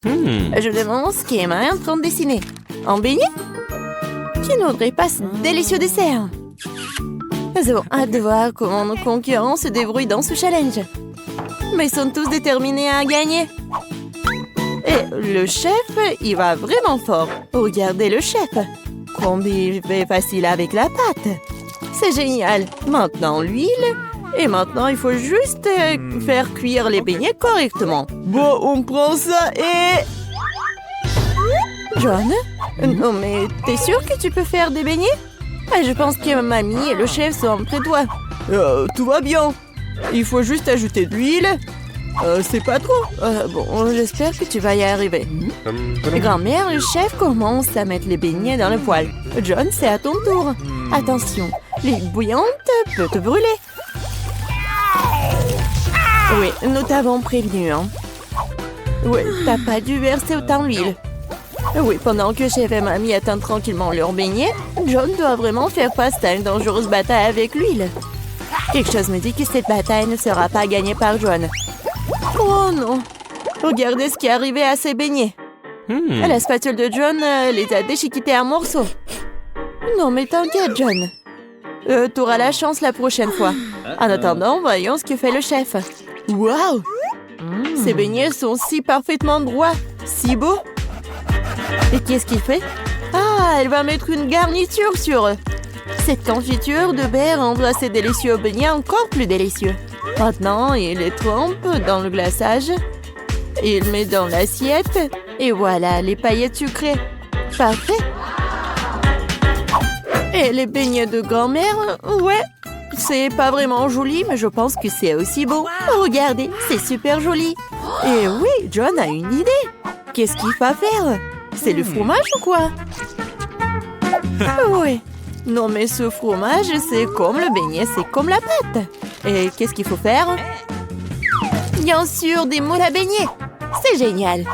Je demande ce qu'est Emma est en train de dessiner. Un beignet? Qui n'aurait pas ce délicieux dessert? Nous avons hâte de voir comment nos concurrents se débrouillent dans ce challenge. Mais ils sont tous déterminés à gagner. Et le chef, il va vraiment fort. Regardez le chef. Combien il fait facile avec la pâte. C'est génial. Maintenant l'huile. Et maintenant, il faut juste faire cuire les beignets correctement. Bon, on prend ça et... John? Non, mais t'es sûr que tu peux faire des beignets? Je pense que mamie et le chef sont près de toi. Tout va bien. Il faut juste ajouter de l'huile. C'est pas trop. Bon, j'espère que tu vas y arriver. Grand-mère, le chef commence à mettre les beignets dans le poêle. John, c'est à ton tour. Attention, l'huile bouillante peut te brûler. Oui, nous t'avons prévenu, hein. Oui, t'as pas dû verser autant d'huile. Oui, pendant que chef et mamie attendent tranquillement leur beignet, John doit vraiment faire face à une dangereuse bataille avec l'huile. Quelque chose me dit que cette bataille ne sera pas gagnée par John. Oh non! Regardez ce qui est arrivé à ces beignets. La spatule de John les a déchiquetés en morceaux. Non mais t'inquiète, John. T'auras la chance la prochaine fois. En attendant, voyons ce que fait le chef. Waouh! Ces beignets sont si parfaitement droits, si beaux. Et qu'est-ce qu'il fait? Ah, elle va mettre une garniture sur eux. Cette confiture de baie rendra ces délicieux beignets encore plus délicieux. Maintenant, il les trempe dans le glaçage. Il met dans l'assiette. Et voilà, les paillettes sucrées. Parfait. Et les beignets de grand-mère, ouais. C'est pas vraiment joli, mais je pense que c'est aussi beau. Regardez, c'est super joli. Et oui, John a une idée. Qu'est-ce qu'il va faire? C'est le fromage ou quoi? Oui. Non, mais ce fromage, c'est comme le beignet, c'est comme la pâte. Et qu'est-ce qu'il faut faire? Bien sûr, des moules à beignets. C'est génial.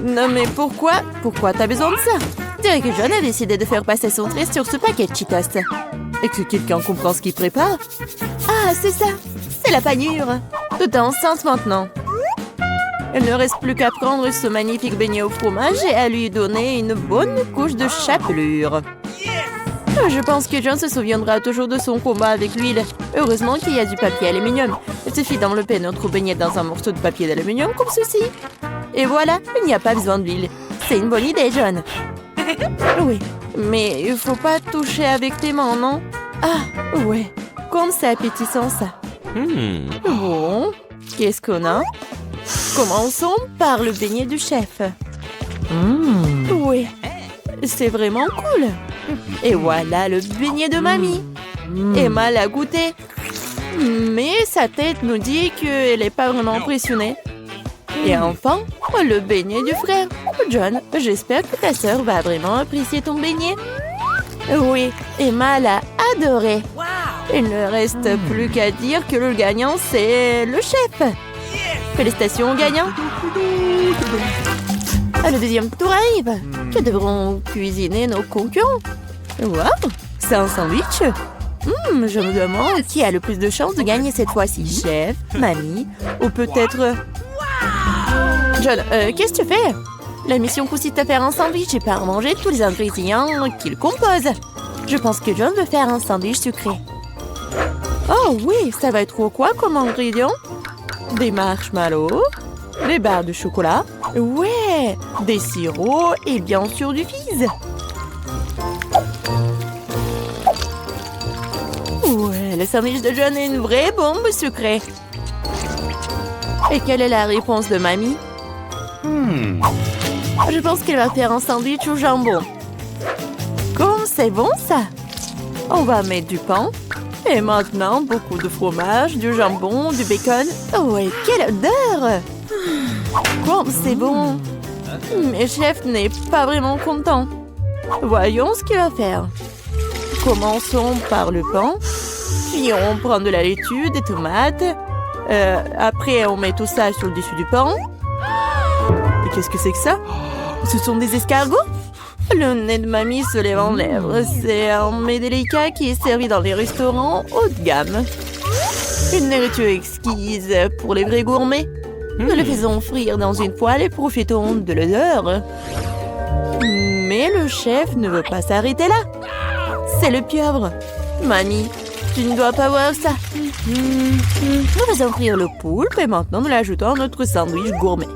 Non, mais pourquoi? Pourquoi t'as besoin de ça? Je dirais que John a décidé de faire passer son trait sur ce paquet de Cheetos. Et que quelqu'un comprend ce qu'il prépare? Ah, c'est ça. C'est la panure. Tout est enceinte maintenant. Il ne reste plus qu'à prendre ce magnifique beignet au fromage et à lui donner une bonne couche de chapelure. Je pense que John se souviendra toujours de son combat avec l'huile. Heureusement qu'il y a du papier aluminium. Il suffit d'enlever notre beignet dans un morceau de papier d'aluminium comme ceci. Et voilà, il n'y a pas besoin d'huile. C'est une bonne idée, John. Oui, mais il faut pas toucher avec tes mains, non? Ah, ouais. Comme c'est appétissant, ça. Bon, qu'est-ce qu'on a? Commençons par le beignet du chef. Oui, c'est vraiment cool. Et voilà le beignet de mamie. Emma l'a goûté. Mais sa tête nous dit qu'elle n'est pas vraiment impressionnée. Et enfin, le beignet du frère. John, j'espère que ta sœur va vraiment apprécier ton beignet. Oui, Emma l'a adoré. Il ne reste plus qu'à dire que le gagnant, c'est le chef. Félicitations au gagnant. Le deuxième tour arrive. Que devront cuisiner nos concurrents? Waouh, c'est un sandwich. Je me demande qui a le plus de chances de gagner cette fois-ci. Chef, mamie ou peut-être... John, qu'est-ce que tu fais? La mission consiste à faire un sandwich et pas à manger tous les ingrédients qu'il compose. Je pense que John veut faire un sandwich sucré. Oh oui, ça va être quoi comme ingrédient? Des marshmallows, des barres de chocolat, ouais, des sirops et bien sûr du fizz. Ouais, le sandwich de John est une vraie bombe sucrée. Et quelle est la réponse de mamie? Je pense qu'elle va faire un sandwich au jambon. Comme c'est bon ça! On va mettre du pain. Et maintenant, beaucoup de fromage, du jambon, du bacon. Oh, et quelle odeur! Comme c'est bon! Mais chef n'est pas vraiment content. Voyons ce qu'il va faire. Commençons par le pain. Puis on prend de la laitue, des tomates. Après, on met tout ça sur le dessus du pain. Et qu'est-ce que c'est que ça? Ce sont des escargots? Le nez de mamie se lève en lèvres. C'est un mets délicat qui est servi dans les restaurants haut de gamme. Une nourriture exquise pour les vrais gourmets. Nous le faisons frire dans une poêle et profitons de l'odeur. Mais le chef ne veut pas s'arrêter là. C'est le pieuvre. Mamie, tu ne dois pas voir ça. Nous faisons frire le poulpe et maintenant nous l'ajoutons à notre sandwich gourmet.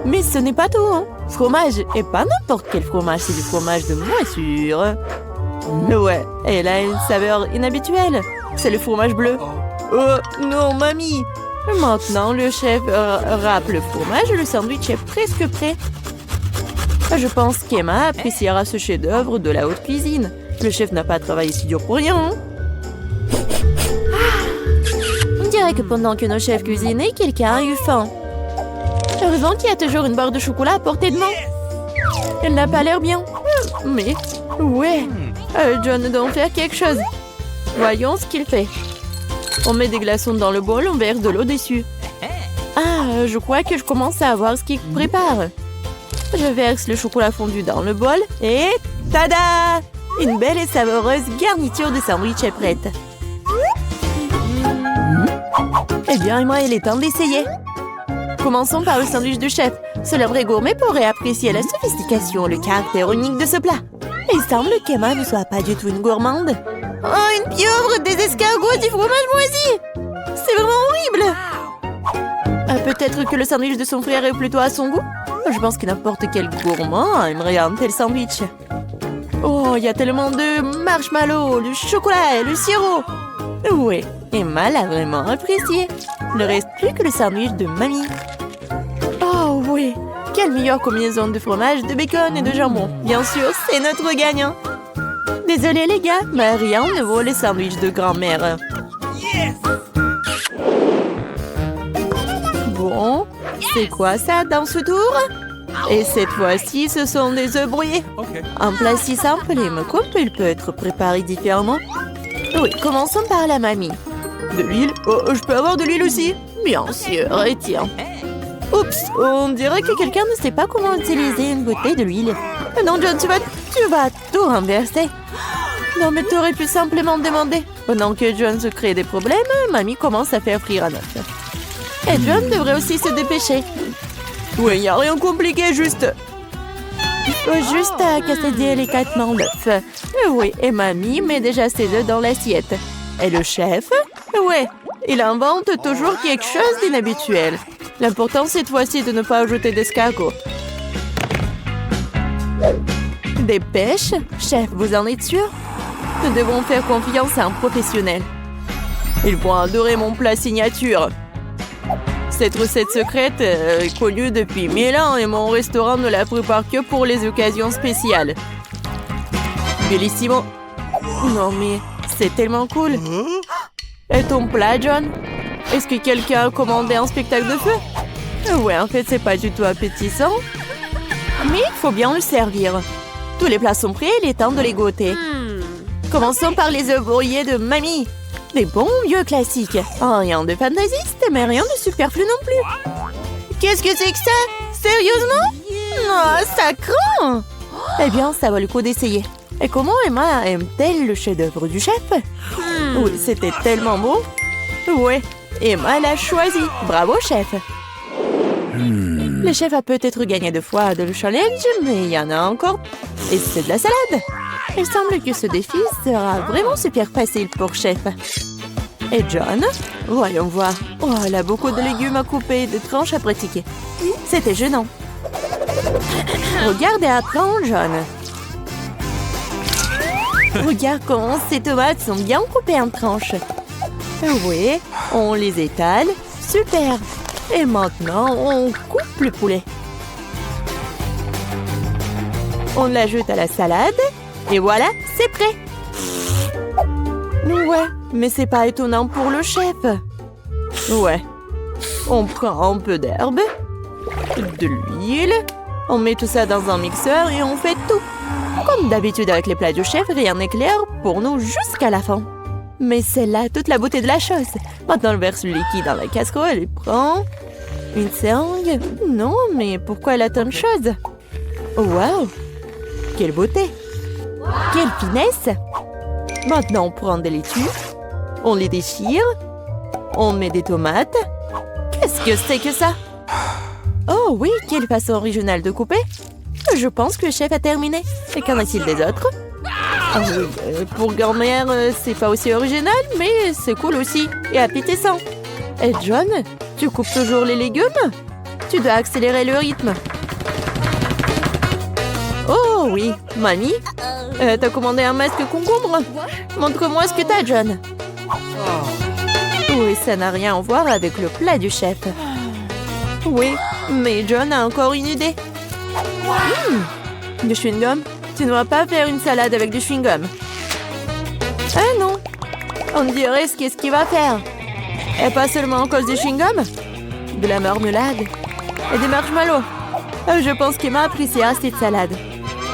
Mais ce n'est pas tout, hein. Fromage, et pas n'importe quel fromage, c'est du fromage de moisissure. Ouais, elle a une saveur inhabituelle. C'est le fromage bleu. Oh, non, mamie. Maintenant, le chef râpe le fromage et le sandwich est presque prêt. Je pense qu'Emma appréciera ce chef-d'œuvre de la haute cuisine. Le chef n'a pas travaillé si dur pour rien. Hein? On dirait que pendant que nos chefs cuisinaient, quelqu'un a eu faim. Heureusement qu'il y a toujours une barre de chocolat à portée de main. Elle n'a pas l'air bien. Mais, ouais, John doit en faire quelque chose. Voyons ce qu'il fait. On met des glaçons dans le bol, on verse de l'eau dessus. Ah, je crois que je commence à voir ce qu'il prépare. Je verse le chocolat fondu dans le bol et... Tada! Une belle et savoureuse garniture de sandwich est prête. Eh bien, moi, il est temps d'essayer. Commençons par le sandwich du chef. Seul un vrai gourmet pourrait apprécier la sophistication, le caractère unique de ce plat. Il semble qu'Emma ne soit pas du tout une gourmande. Oh, une pieuvre, des escargots, du fromage moisi! C'est vraiment horrible! Peut-être que le sandwich de son frère est plutôt à son goût? Je pense que n'importe quel gourmand aimerait un tel sandwich. Oh, il y a tellement de marshmallows, le chocolat et le sirop! Oui, Emma l'a vraiment apprécié. Il ne reste plus que le sandwich de mamie. Oh oui, quelle meilleure combinaison de fromage, de bacon et de jambon. Bien sûr, c'est notre gagnant. Désolé les gars, mais rien ne vaut les sandwichs de grand-mère. Bon, c'est quoi ça dans ce tour? Et cette fois-ci, ce sont des œufs brouillés. Un plat si simple et me coupe, il peut être préparé différemment. Oui, commençons par la mamie. De l'huile? Oh, je peux avoir de l'huile aussi? Bien sûr, et tiens. Oups, on dirait que quelqu'un ne sait pas comment utiliser une bouteille de l'huile. Non, John, tu vas tout renverser. Non, mais tu aurais pu simplement demander. Pendant que John se crée des problèmes, mamie commence à faire frire un œuf. Et John devrait aussi se dépêcher. Oui, il n'y a rien de compliqué, juste... Il faut juste casser délicatement l'œuf. Oui, et mamie met déjà ses œufs dans l'assiette. Et le chef? Ouais, il invente toujours quelque chose d'inhabituel. L'important cette fois-ci de ne pas ajouter d'escargot. Des pêches? Chef, vous en êtes sûr? Nous devons faire confiance à un professionnel. Ils vont adorer mon plat signature. Cette recette secrète est connue depuis 1000 ans et mon restaurant ne la prépare que pour les occasions spéciales. Bellissimo. Non mais, c'est tellement cool. Et ton plat, John? Est-ce que quelqu'un a commandé un spectacle de feu? Ouais, en fait, c'est pas du tout appétissant. Mais il faut bien le servir. Tous les plats sont prêts, il est temps de les goûter. Commençons par les œufs brouillés de mamie. Des bons vieux classiques. Oh, rien de fantaisiste, mais rien de superflu non plus. Qu'est-ce que c'est que ça? Sérieusement? Oh, ça craint! Eh bien, ça vaut le coup d'essayer. Et comment Emma aime-t-elle le chef-d'œuvre du chef? Oui, c'était tellement beau. Ouais, Emma l'a choisi. Bravo, chef. Le chef a peut-être gagné 2 fois de le challenge, mais il y en a encore. Et c'est de la salade. Il semble que ce défi sera vraiment super facile pour chef. Et John? Voyons voir. Oh, elle a beaucoup de légumes à couper et de tranches à pratiquer. C'était gênant. Regarde et apprends, John. Regarde comment ces tomates sont bien coupées en tranches. Oui, on les étale. Super. Et maintenant, on coupe le poulet. On l'ajoute à la salade. Et voilà, c'est prêt. Ouais, mais c'est pas étonnant pour le chef. Ouais. On prend un peu d'herbe, de l'huile, on met tout ça dans un mixeur et on fait tout. Comme d'habitude avec les plats du chef, rien n'est clair pour nous jusqu'à la fin. Mais c'est là toute la beauté de la chose. Maintenant, on verse le liquide dans la casserole et prend une seringue. Non, mais pourquoi elle a tant de choses? Oh, wow! Quelle beauté! Quelle finesse! Maintenant, on prend des laitues, on les déchire, on met des tomates. Qu'est-ce que c'est que ça? Oh oui, quelle façon originale de couper. Je pense que le chef a terminé. Et qu'en est-il des autres? Ah oui, pour grand-mère, c'est pas aussi original, mais c'est cool aussi. Et appétissant. Et John, tu coupes toujours les légumes? Tu dois accélérer le rythme. Oh oui, mamie, t'as commandé un masque concombre? Montre-moi ce que t'as, John. Oui, ça n'a rien à voir avec le plat du chef. Oui, mais John a encore une idée. Du chewing-gum? Tu ne vas pas faire une salade avec du chewing-gum. Ah non, on dirait ce qu'est-ce qu'il va faire. Et pas seulement à cause du chewing-gum, de la marmelade et des marshmallows. Je pense qu'Emma appréciera cette salade.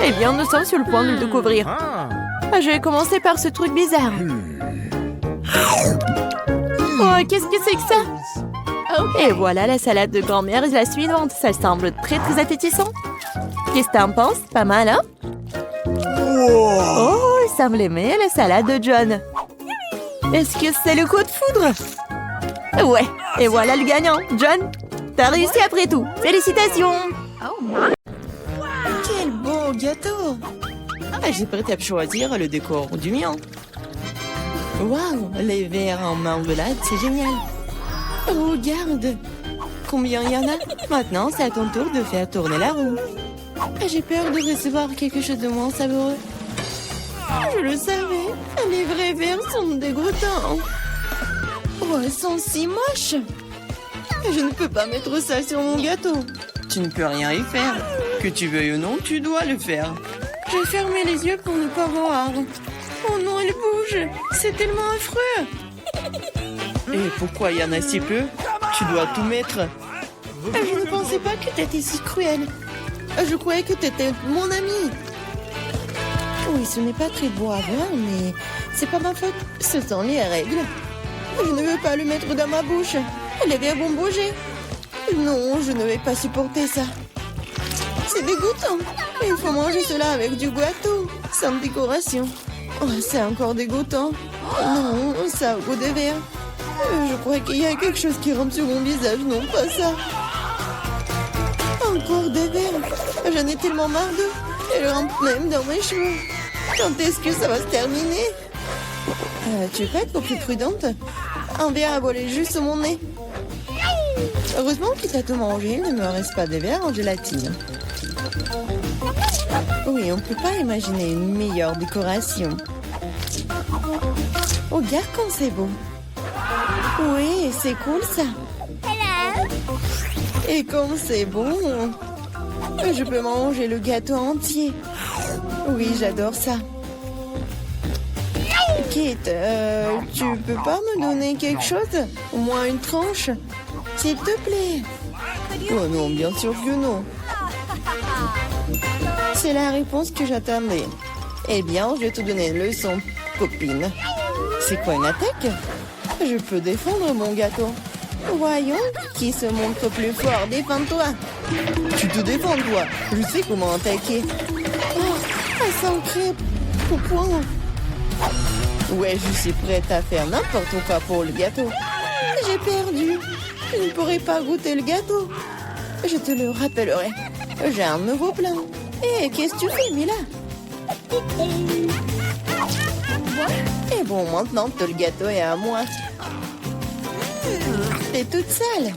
Eh bien, nous sommes sur le point de le découvrir. Je vais commencer par ce truc bizarre. Oh, qu'est-ce que c'est que ça? Et voilà la salade de grand-mère, la suivante. Ça semble très très appétissant. Qu'est-ce que t'en penses? Pas mal, hein? Oh, il semble aimer la salade de John. Est-ce que c'est le coup de foudre? Ouais, et voilà le gagnant. John, t'as réussi après tout. Félicitations! Quel beau gâteau! J'ai prêt à choisir le décor du mien. Waouh, les verres en marmelade, c'est génial. Regarde, combien il y en a. Maintenant, c'est à ton tour de faire tourner la roue. J'ai peur de recevoir quelque chose de moins savoureux. Je le savais, les vrais verres sont dégoûtants. Oh, elles sont si moches. Je ne peux pas mettre ça sur mon gâteau. Tu ne peux rien y faire. Que tu veuilles ou non, tu dois le faire. J'ai fermé les yeux pour ne pas voir. Oh non, elle bouge. C'est tellement affreux. Et pourquoi il y en a si peu? Tu dois tout mettre. Je ne pensais pas que t'étais si cruel. Je croyais que t'étais mon ami. Oui, ce n'est pas très beau à voir, mais c'est pas ma faute. Ce sont les règles. Je ne veux pas le mettre dans ma bouche. Les verres vont bouger. Non, je ne vais pas supporter ça. C'est dégoûtant. Il faut manger cela avec du gâteau, sans décoration. Oh, c'est encore dégoûtant. Non, ça a goût de verre. Je crois qu'il y a quelque chose qui rampe sur mon visage. Non, pas ça. Encore des verres. J'en ai tellement marre d'eux. Elles rampent même dans mes cheveux. Quand est-ce que ça va se terminer? Tu peux être plus prudente? Un verre a volé juste sur mon nez. Heureusement qu'il t'a tout mangé. Il ne me reste pas de verre en gélatine. Oui, on ne peut pas imaginer une meilleure décoration. Regarde comme c'est beau. Oui, c'est cool ça. Et comme c'est bon, je peux manger le gâteau entier. Oui, j'adore ça. Kate, tu peux pas me donner quelque chose? Au moins une tranche? S'il te plaît. Oh non, bien sûr que non. C'est la réponse que j'attendais. Eh bien, je vais te donner une leçon, copine. C'est quoi une attaque? Je peux défendre mon gâteau. Voyons, qui se montre plus fort? Défends-toi. Tu te défends, toi. Je sais comment attaquer. Oh, un sang crêpe. Au point. Ouais, je suis prête à faire n'importe quoi pour le gâteau. J'ai perdu. Je ne pourrai pas goûter le gâteau. Je te le rappellerai. J'ai un nouveau plan. Hé, qu'est-ce que tu fais, Mila? Et bon, maintenant que le gâteau est à moi. T'es toute sale.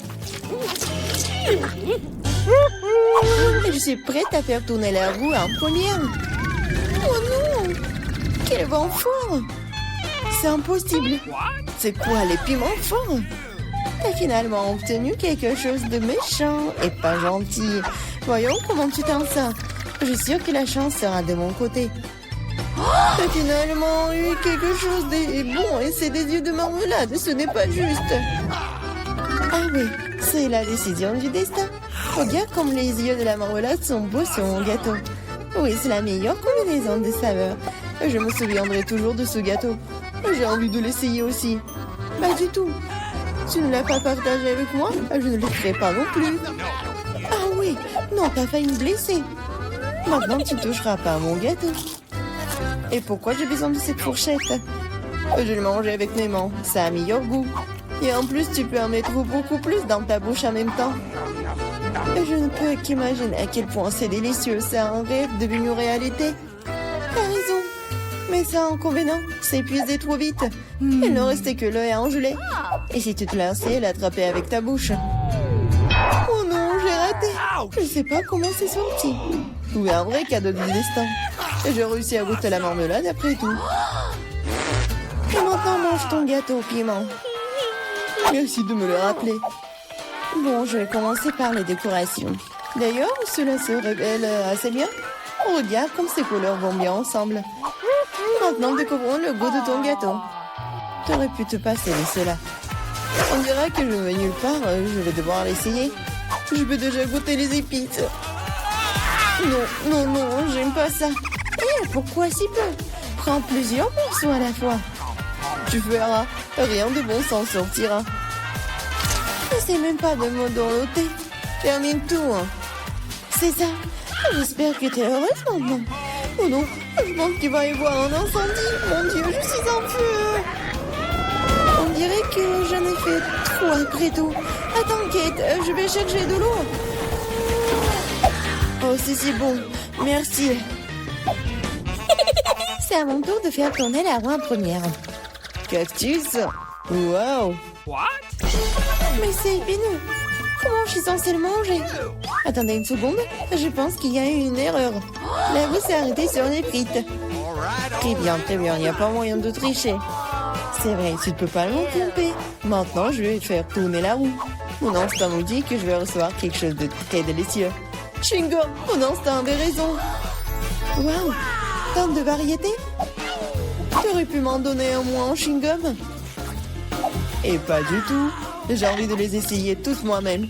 Je suis prête à faire tourner la roue en première. Oh non! Quel vent fort! C'est impossible. C'est quoi, les piments forts? T'as finalement obtenu quelque chose de méchant et pas gentil. Voyons comment tu t'en sors. Je suis sûre que la chance sera de mon côté. T'as finalement eu quelque chose de bon et c'est des yeux de marmelade. Ce n'est pas juste. Ah oui, c'est la décision du destin. Regarde comme les yeux de la marmelade sont beaux sur mon gâteau. Oui, c'est la meilleure combinaison de saveurs. Je me souviendrai toujours de ce gâteau. J'ai envie de l'essayer aussi. Pas du tout. Tu ne l'as pas partagé avec moi? Je ne le ferai pas non plus. Ah oui, non, t'as failli me blesser. Maintenant, tu ne toucheras pas à mon gâteau. Et pourquoi j'ai besoin de cette fourchette? Je vais le manger avec mes mains. Ça a meilleur goût. Et en plus, tu peux en mettre beaucoup plus dans ta bouche en même temps. Je ne peux qu'imaginer à quel point c'est délicieux. C'est un rêve devenu réalité. T'as raison. Mais ça a un inconvénient, c'est épuisé trop vite. Il ne restait que l'œil à engeler. Et si tu te lançais, l'attraper avec ta bouche. Oh non, j'ai raté. Je ne sais pas comment c'est sorti. Oui, un vrai cadeau du destin. Et j'ai réussi à goûter la marmelade après tout. Et maintenant, mange ton gâteau au piment. Merci de me le rappeler. Bon, je vais commencer par les décorations. D'ailleurs, cela se révèle assez bien. Regarde comme ces couleurs vont bien ensemble. Maintenant, découvrons le goût de ton gâteau. T'aurais pu te passer de cela. On dira que je ne vais nulle part, je vais devoir l'essayer. Je peux déjà goûter les épices. Non, non, non, j'aime pas ça. Eh, pourquoi si peu? Prends plusieurs morceaux à la fois. Tu verras, rien de bon s'en sortira. N'essaie même pas de me dorloter. Termine tout. Hein. C'est ça. J'espère que tu es heureuse maintenant. Oh non, je pense qu'il va y avoir un incendie. Mon Dieu, je suis en feu. On dirait que j'en ai fait trop après tout. Attends, Kate, je vais chercher de l'eau. Oh, c'est bon. Merci. C'est à mon tour de faire tourner la roue en première. Cactus. Wow. What? Mais c'est épineux. Comment je suis censée le manger? Attendez une seconde, je pense qu'il y a eu une erreur. La roue s'est arrêtée sur les frites. Très bien, il n'y a pas moyen de tricher. C'est vrai, tu ne peux pas me tromper. Maintenant, je vais faire tourner la roue. Mon instinct me dit que je vais recevoir quelque chose de très délicieux. Chingo, mon instinct avait raison. Waouh, tant de variétés. Tu aurais pu m'en donner un moins en chewing-gum? Et pas du tout. J'ai envie de les essayer tous moi-même.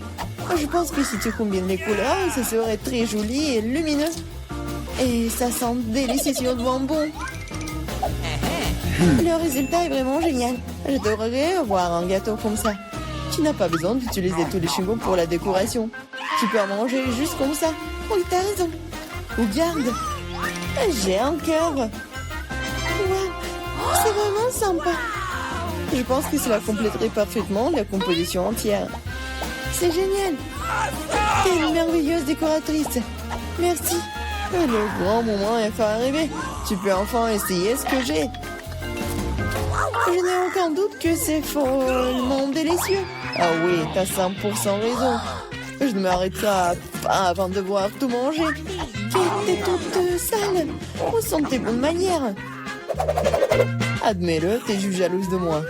Je pense que si tu combines les couleurs, ça serait très joli et lumineux. Et ça sent délicieusement bon. Le résultat est vraiment génial. J'adorerais avoir un gâteau comme ça. Tu n'as pas besoin d'utiliser tous les chewing-gums pour la décoration. Tu peux en manger juste comme ça. Oui, t'as raison. Regarde. J'ai un cœur. Waouh, c'est vraiment sympa. Je pense que cela compléterait parfaitement la composition entière. C'est génial. T'es une merveilleuse décoratrice. Merci. Le grand moment est enfin arrivé. Tu peux enfin essayer ce que j'ai. Je n'ai aucun doute que c'est follement délicieux. Ah oui, t'as 100% raison. Je ne m'arrêterai pas avant de voir tout manger. T'es toute sale. Où sont tes bonnes manières? Admets-le, t'es juste jalouse de moi.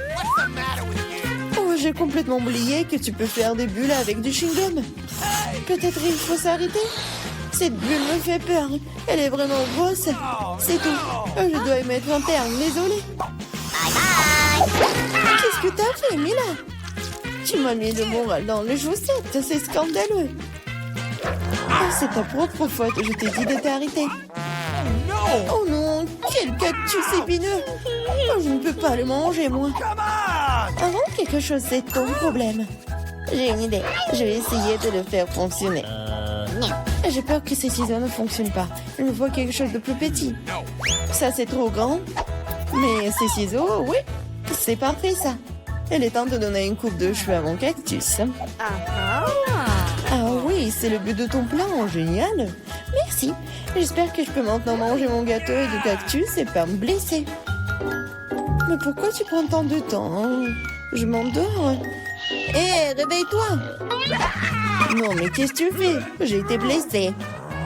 Oh, j'ai complètement oublié que tu peux faire des bulles avec du chewing-gum. Peut-être il faut s'arrêter. Cette bulle me fait peur. Elle est vraiment grosse. C'est tout. Je dois y mettre un terme, désolée. Qu'est-ce que t'as fait, Mila? Tu m'as mis le moral dans les chaussettes. C'est scandaleux. Oh, c'est ta propre faute. Je t'ai dit de t'arrêter. Oh non, quel cactus épineux. Oh, je ne peux pas le manger, moi. Avant quelque chose, c'est ton problème. J'ai une idée. Je vais essayer de le faire fonctionner. J'ai peur que ces ciseaux ne fonctionnent pas. Je vois quelque chose de plus petit. Ça, c'est trop grand. Mais ces ciseaux, oui, c'est parfait, ça. Il est temps de donner une coupe de cheveux à mon cactus. Ah oui, c'est le but de ton plan. Génial. Merci. J'espère que je peux maintenant manger mon gâteau et du cactus et pas me blesser. Mais pourquoi tu prends tant de temps, hein? Je m'endors. Hé, réveille-toi. Non, mais qu'est-ce que tu fais? J'ai été blessée.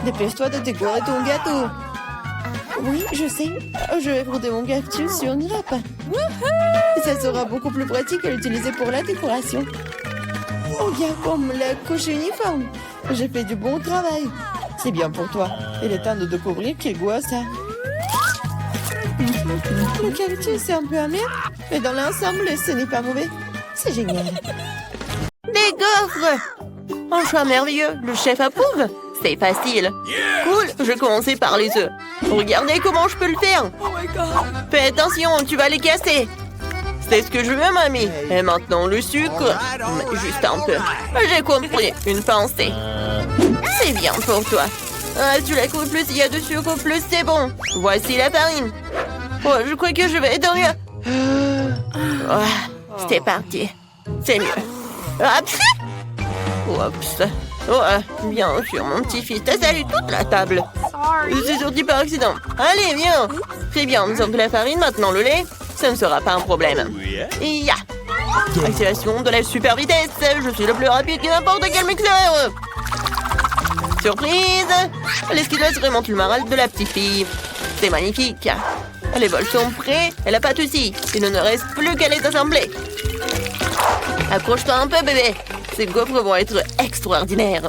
Dépêche-toi de décorer ton gâteau. Oui, je sais. Je vais frotter mon cactus sur une grappe. Ça sera beaucoup plus pratique à l'utiliser pour la décoration. Regarde comme la couche uniforme. J'ai fait du bon travail. C'est bien pour toi. Il est temps de découvrir quel goût a ça. Le cactus est un peu amer, mais dans l'ensemble, ce n'est pas mauvais. C'est génial. Des gaufres! Un choix merveilleux. Le chef approuve. C'est facile. Cool, je vais commencer par les œufs. Regardez comment je peux le faire. Fais attention, tu vas les casser. C'est ce que je veux, mamie. Et maintenant, le sucre. Juste un peu. J'ai compris. Une pincée. C'est bien pour toi. Ah, tu la coupes, plus il y a de sucre, plus c'est bon. Voici la farine. Oh, je crois que je vais dormir. Oh, c'est parti. C'est mieux. Oups. Oups. Oh, bien sûr, mon petit-fils t'a salé toute la table. C'est sorti par accident. Allez, viens. Très bien, nous avons de la farine, maintenant le lait. Ça ne sera pas un problème. Ya. Activation de la super vitesse. Je suis le plus rapide que n'importe quel mixeur. Surprise. L'esquinoise remonte le moral de la petite fille. C'est magnifique. Les bols sont prêts et la pâte aussi. Il ne nous reste plus qu'à les assembler. Accroche-toi un peu, bébé. Ces gaufres vont être extraordinaires.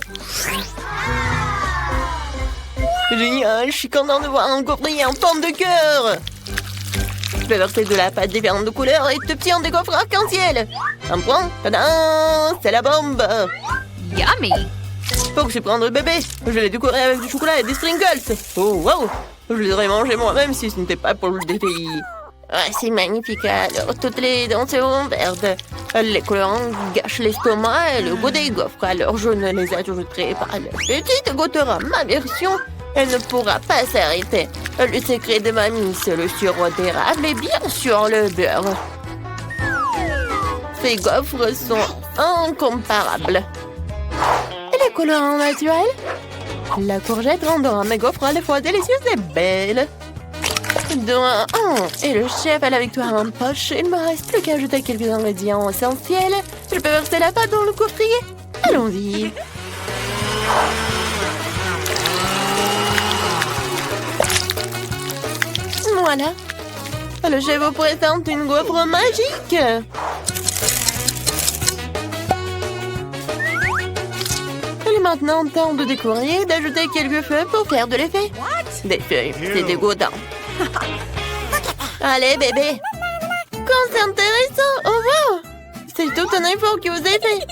Génial, je suis content de voir un gaufrier en forme de cœur. Je vais verser de la pâte différente de couleurs et te petit en des gaufres arc-en-ciel. Un point, tadam, c'est la bombe. Yummy! Faut que je prenne le bébé. Je l'ai décoré avec du chocolat et des sprinkles. Oh, wow. Je les aurais mangés moi-même si ce n'était pas pour le défi. Ah, c'est magnifique. Alors, toutes les dents seront vertes. Les colorants gâchent l'estomac et le goût des gaufres. Alors, je ne les ajouterai pas. La petite goûtera ma version. Elle ne pourra pas s'arrêter. Le secret de mamie, c'est le sirop d'érable et bien sûr le beurre. Ces gaufres sont incomparables. Et les colorants naturels? La courgette rendra mes gaufres à la fois délicieuses et belles. Et le chef a la victoire en poche. Il ne me reste plus qu'à ajouter quelques ingrédients essentiels. Je peux verser la pâte dans le coffrier. Allons-y. Voilà. Le chef vous présente une gaufre magique. Il est maintenant temps de décorer et d'ajouter quelques feuilles pour faire de l'effet. Des feuilles, c'est dégoûtant. Allez, bébé. Quand c'est intéressant. Oh, wow. C'est tout un effort que vous avez fait.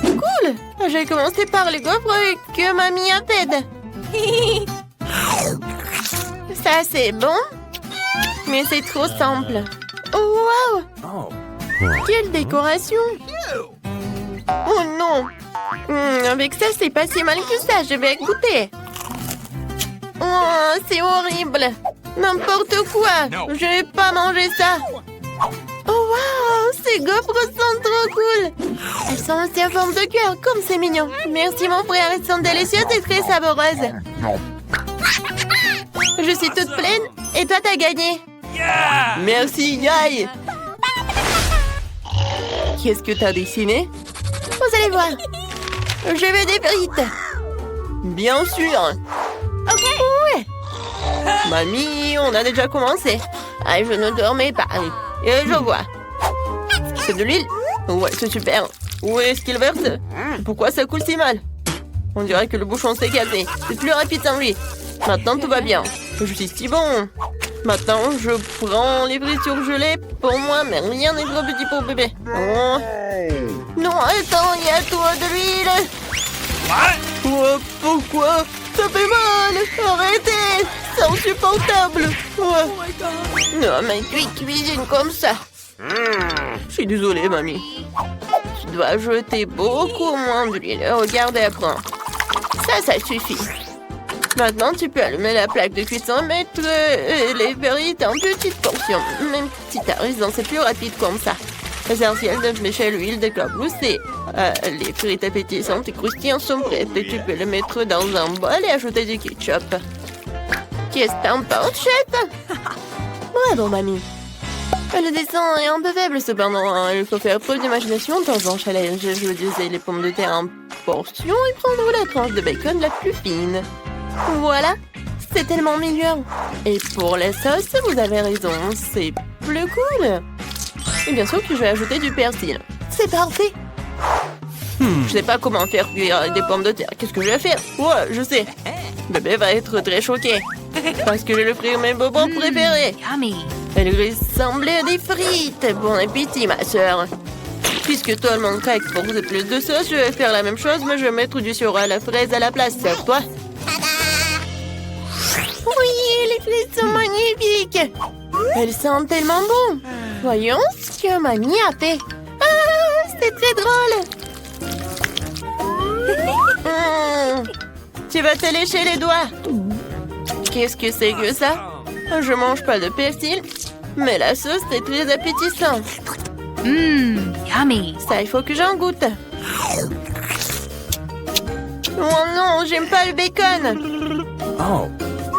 Cool. J'ai commencé par les gaufres que mamie a fait. Ça, c'est bon. Mais c'est trop simple. Oh, wow. Quelle décoration. Oh, non. Avec ça, c'est pas si mal que ça. Je vais goûter. Oh, c'est horrible. N'importe quoi. Je vais pas manger ça. Oh, wow. Ces gaufres sont trop cool. Elles sont aussi en forme de cœur. Comme c'est mignon. Merci, mon frère. Elles sont délicieuses et très savoureuses. Je suis toute pleine. Et toi, t'as gagné. Merci, Yay. Qu'est-ce que t'as dessiné? Vous allez voir. Je veux des frites. Bien sûr. Ok. Ouais. Mamie, on a déjà commencé. Ah, je ne dormais pas. Et je vois. C'est de l'huile? Ouais, c'est super. Où est-ce qu'il verse? Pourquoi ça coule si mal? On dirait que le bouchon s'est cassé. C'est plus rapide sans lui. Maintenant, tout va bien. Je suis si bon. Maintenant, je prends les frites surgelées pour moi, mais rien n'est trop petit pour bébé. Oh. Non, attends, il y a trop de l'huile. Oh, pourquoi? Ça fait mal. Arrêtez. C'est insupportable. Oh. Non, mais tu cuisines comme ça. Je suis désolée, mamie. Tu dois jeter beaucoup moins d'huile. Regarde et apprends. Ça suffit. Maintenant, tu peux allumer la plaque de cuisson et mettre les frites en petites portions. Même si t'as raison, c'est plus rapide comme ça. L'essentiel de mécher l'huile d'éclaboussée. Les frites appétissantes et croustillantes sont prêtes. Et tu peux les mettre dans un bol et ajouter du ketchup. Qu'est-ce que t'en penses, chef? Bravo, mamie. Le dessin est un peu faible, cependant. Il faut faire preuve d'imagination dans un challenge. Je veux utiliser les pommes de terre en portions et prendre la tranche de bacon la plus fine. Voilà, c'est tellement meilleur. Et pour la sauce, vous avez raison, c'est plus cool. Et bien sûr que je vais ajouter du persil. C'est parfait. Je sais pas comment faire cuire des pommes de terre. Qu'est-ce que je vais faire? Ouais, je sais. Bébé va être très choqué. Parce que je vais lui offrir mes bonbons préférés. Yummy! Elle ressemblait à des frites. Bon appétit, ma soeur. Puisque tout le monde craque pour vous plus de sauce, je vais faire la même chose, mais je vais mettre du sirop à la fraise à la place. C'est toi? Oui, les frites sont magnifiques. Elles sentent tellement bon. Voyons ce que mamie a fait. Ah, c'est très drôle. Tu vas te lécher les doigts. Qu'est-ce que c'est que ça? Je mange pas de persil, mais la sauce est très appétissante. Yummy! Ça, il faut que j'en goûte. Oh non, j'aime pas le bacon. Oh.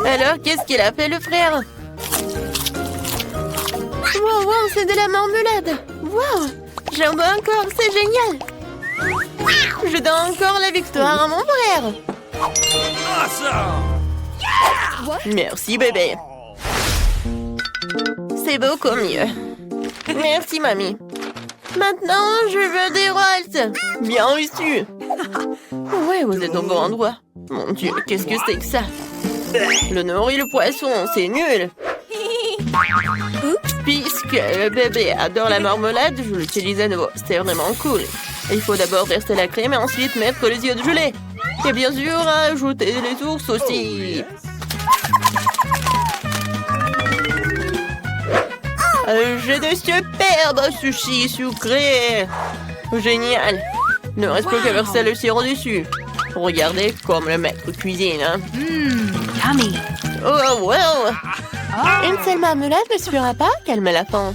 Alors, qu'est-ce qu'il a fait le frère? Wow, wow, c'est de la marmelade. Wow, j'en veux encore, c'est génial. Je donne encore la victoire à mon frère. Awesome. Merci, bébé. C'est beaucoup mieux. Merci, mamie. Maintenant, je veux des Rolls. Bien reçu. Ouais, vous êtes au bon endroit. Mon Dieu, qu'est-ce que c'est que ça? Le nori, le poisson, c'est nul. Puisque le bébé adore la marmelade, je l'utilise à nouveau. C'est vraiment cool. Il faut d'abord verser la crème et ensuite mettre les yeux de gelée. Et bien sûr, ajouter les ours aussi. J'ai de superbes sushis sucrés. Génial. Il ne reste plus qu'à verser le sirop dessus. Regardez comme le maître cuisine. Hein. Yummy. Oh, wow. Une seule marmelade ne suffira pas à calmer la faim.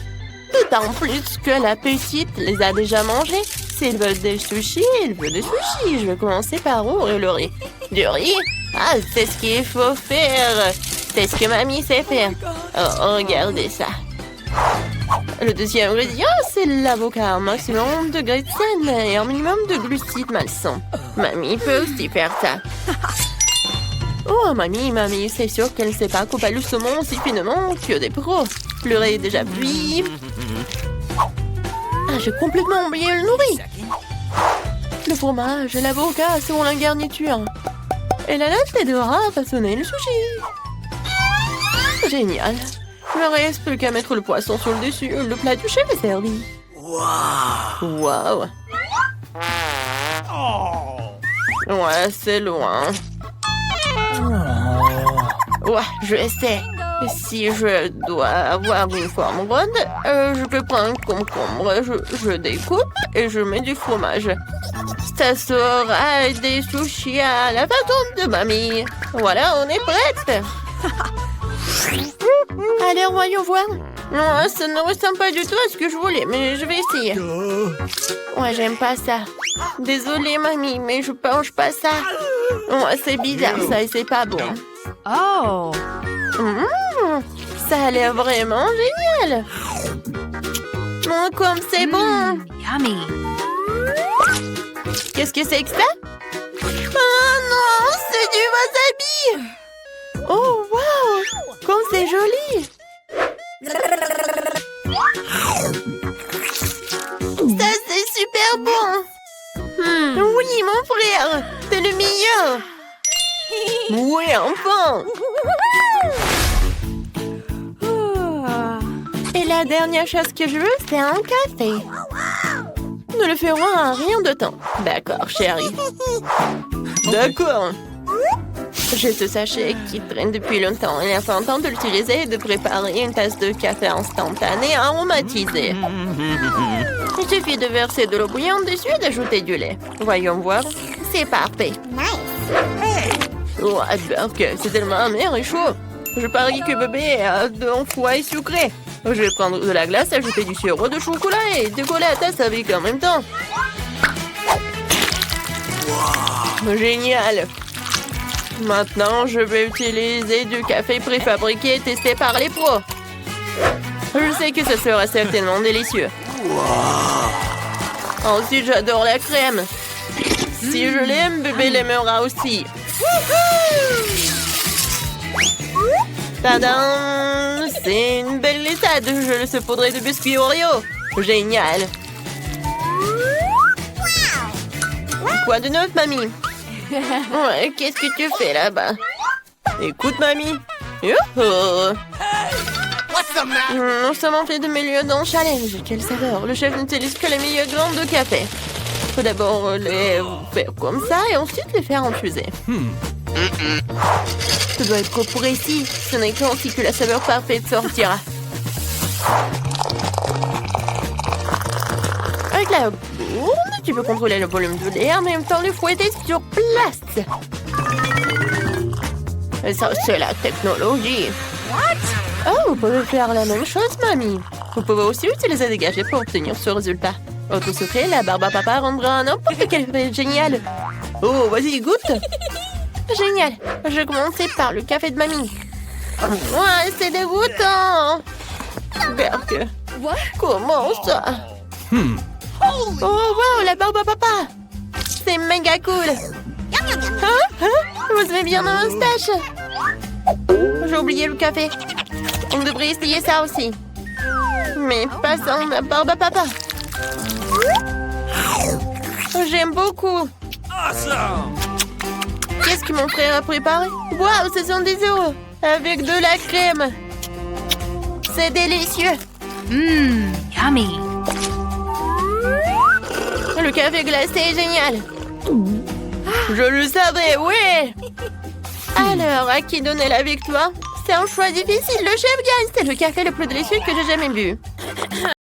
D'autant plus que la petite les a déjà mangés. S'ils veulent des sushis, ils veulent des sushis. Je vais commencer par ouvrir le riz. Du riz? Ah, c'est ce qu'il faut faire. C'est ce que mamie sait faire. Oh, regardez ça. Le deuxième ingrédient, c'est l'avocat. Un maximum de graisse saine et un minimum de glucides malsains. Mamie peut aussi faire ça. Oh, mamie, c'est sûr qu'elle ne sait pas couper le saumon aussi finement que des pros. Le riz est déjà cuit. Ah, j'ai complètement oublié le nourri. Le fromage et l'avocat seront la garniture. Et la latte aidera à façonner le sushi. Génial. Il ne reste plus qu'à mettre le poisson sur le dessus. Le plat du chef est servi. Wow. Ouais, c'est loin. Ouais, je sais. Si je dois avoir une forme ronde, je peux prendre un concombre, je découpe et je mets du fromage. Ça sera des sushis à la façon de mamie. Voilà, on est prête. Allez, voyons voir. Non, ça ne ressemble pas du tout à ce que je voulais, mais je vais essayer. Ouais, j'aime pas ça. Désolée, mamie, mais je mange pas ça. Ouais, c'est bizarre, ça, et c'est pas bon. Oh. Ça a l'air vraiment génial. Oh, comme c'est bon. Yummy. Qu'est-ce que c'est que ça? Oh non, c'est du wasabi. Oh, wow. Comme c'est joli. Ça, c'est super bon. Oui, mon frère. T'es le meilleur. Oui, enfin. Et la dernière chose que je veux, c'est un café. Nous le ferons en rien de temps. D'accord, chérie. D'accord. J'ai ce sachet qui traîne depuis longtemps. Il est enfin temps de l'utiliser et de préparer une tasse de café instantané aromatisé. Il suffit de verser de l'eau bouillante dessus et d'ajouter du lait. Voyons voir. C'est parfait. Oh, c'est tellement amer et chaud. Je parie que bébé a un foie sucré. Je vais prendre de la glace, ajouter du sirop de chocolat et décoller la tasse avec en même temps. Génial. Maintenant, je vais utiliser du café préfabriqué testé par les pros. Je sais que ce sera certainement délicieux. Ensuite, j'adore la crème. Si je l'aime, bébé l'aimera aussi. Tadam! C'est une belle lissade. Je le saupoudrerai de biscuits Oreo. Génial. Quoi de neuf, mamie? Ouais, qu'est-ce que tu fais là-bas? Écoute, mamie. Youhou! Nous sommes en plein de milieu dans le challenge. Quelle saveur! Le chef n'utilise que les meilleures graines de café. Il faut d'abord les faire comme ça et ensuite les faire infuser. Ça doit être trop précis. Ce n'est qu'ainsi que la saveur parfaite sortira. Avec la bourne, tu peux contrôler le volume de l'air, en même temps le fouetter sur place. Et ça, c'est la technologie. Oh, vous pouvez faire la même chose, mamie. Vous pouvez aussi utiliser des gadgets pour obtenir ce résultat. Autre secret, la barbe à papa rendra n'importe quel fait génial. Oh, vas-y, goûte. Génial. Je commençais par le café de mamie. Ouais, c'est dégoûtant. Berk. Comment ça? Oh, wow, la barbe à papa. C'est méga cool. Hein? Vous avez bien un moustache. J'ai oublié le café. On devrait essayer ça aussi. Mais pas sans ma barbe à papa. J'aime beaucoup. Qu'est-ce que mon frère a préparé? Waouh, ce sont des œufs avec de la crème. C'est délicieux. Yummy. Le café glacé est génial. Je le savais, oui. Alors, à qui donner la victoire? C'est un choix difficile. Le chef gagne. C'est le café le plus délicieux que j'ai jamais bu.